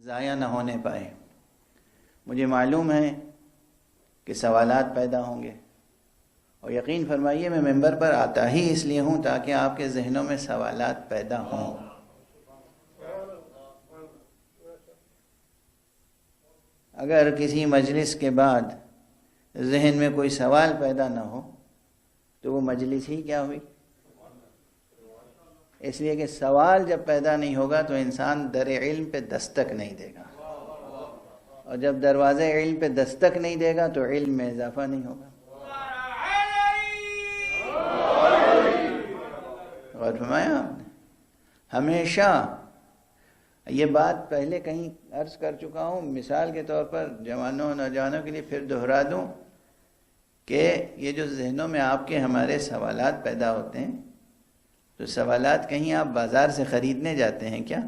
ضائع نہ ہونے پائے۔ مجھے معلوم ہے کہ سوالات پیدا ہوں گے، اور یقین فرمائیے میں ممبر پر آتا ہی اس لیے ہوں تاکہ آپ کے ذہنوں میں سوالات پیدا ہوں۔ اگر کسی مجلس کے بعد ذہن میں کوئی سوال پیدا نہ ہو تو وہ مجلس ہی کیا ہوئی؟ اس لیے کہ سوال جب پیدا نہیں ہوگا تو انسان در علم پہ دستک نہیں دے گا، اور جب دروازے علم پہ دستک نہیں دے گا تو علم میں اضافہ نہیں ہوگا۔ غور فرمایا آپ نے؟ ہمیشہ یہ بات پہلے کہیں عرض کر چکا ہوں، مثال کے طور پر جوانوں نوجوانوں کے لیے پھر دہرا دوں کہ یہ جو ذہنوں میں آپ کے ہمارے سوالات پیدا ہوتے ہیں، تو سوالات کہیں آپ بازار سے خریدنے جاتے ہیں کیا؟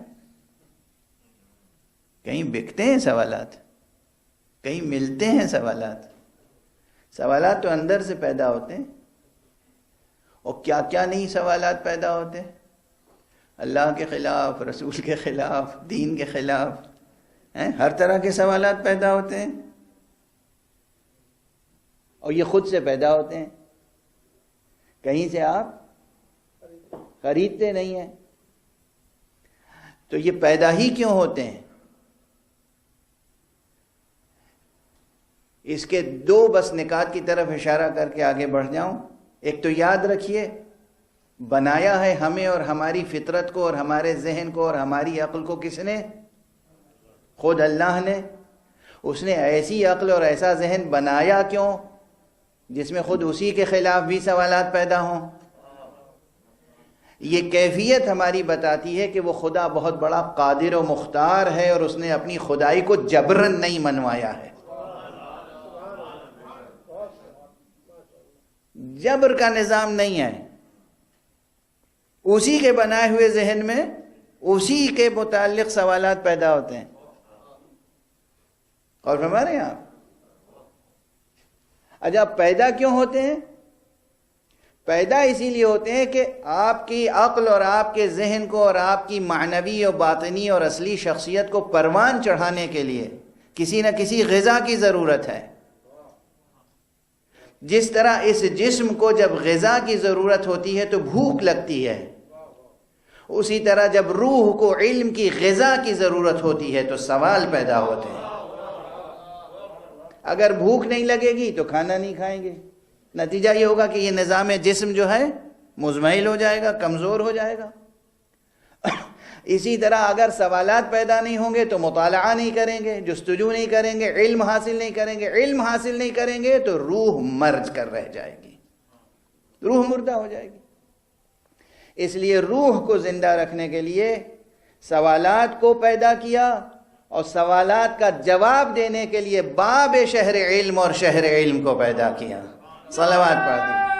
کہیں بکتے ہیں سوالات؟ کہیں ملتے ہیں سوالات؟ سوالات تو اندر سے پیدا ہوتے ہیں، اور کیا کیا نہیں سوالات پیدا ہوتے ہیں؟ اللہ کے خلاف، رسول کے خلاف، دین کے خلاف، ہر طرح کے سوالات پیدا ہوتے ہیں، اور یہ خود سے پیدا ہوتے ہیں، کہیں سے آپ خریدتے نہیں ہیں۔ تو یہ پیدا ہی کیوں ہوتے ہیں؟ اس کے دو بس نکات کی طرف اشارہ کر کے آگے بڑھ جاؤں۔ ایک تو یاد رکھیے، بنایا ہے ہمیں اور ہماری فطرت کو اور ہمارے ذہن کو اور ہماری عقل کو کس نے؟ خود اللہ نے۔ اس نے ایسی عقل اور ایسا ذہن بنایا کیوں جس میں خود اسی کے خلاف بھی سوالات پیدا ہوں؟ یہ کیفیت ہماری بتاتی ہے کہ وہ خدا بہت بڑا قادر و مختار ہے، اور اس نے اپنی خدائی کو جبرن نہیں منوایا ہے۔ جبر کا نظام نہیں ہے، اسی کے بنائے ہوئے ذہن میں اسی کے متعلق سوالات پیدا ہوتے ہیں۔ اور فرما رہے ہیں آپ؟ اچھا، پیدا کیوں ہوتے ہیں؟ پیدا اسی لیے ہوتے ہیں کہ آپ کی عقل اور آپ کے ذہن کو اور آپ کی معنوی اور باطنی اور اصلی شخصیت کو پروان چڑھانے کے لیے کسی نہ کسی غذا کی ضرورت ہے۔ جس طرح اس جسم کو جب غذا کی ضرورت ہوتی ہے تو بھوک لگتی ہے، اسی طرح جب روح کو علم کی غذا کی ضرورت ہوتی ہے تو سوال پیدا ہوتے ہیں۔ اگر بھوک نہیں لگے گی تو کھانا نہیں کھائیں گے، نتیجہ یہ ہوگا کہ یہ نظام جسم جو ہے مزمحل ہو جائے گا، کمزور ہو جائے گا۔ اسی طرح اگر سوالات پیدا نہیں ہوں گے تو مطالعہ نہیں کریں گے، جستجو نہیں کریں گے، علم حاصل نہیں کریں گے، علم حاصل نہیں کریں گے تو روح مرج کر رہ جائے گی، روح مردہ ہو جائے گی۔ اس لیے روح کو زندہ رکھنے کے لیے سوالات کو پیدا کیا، اور سوالات کا جواب دینے کے لیے باب شہر علم اور شہر علم کو پیدا کیا۔ صلوات پڑھ دیجیے۔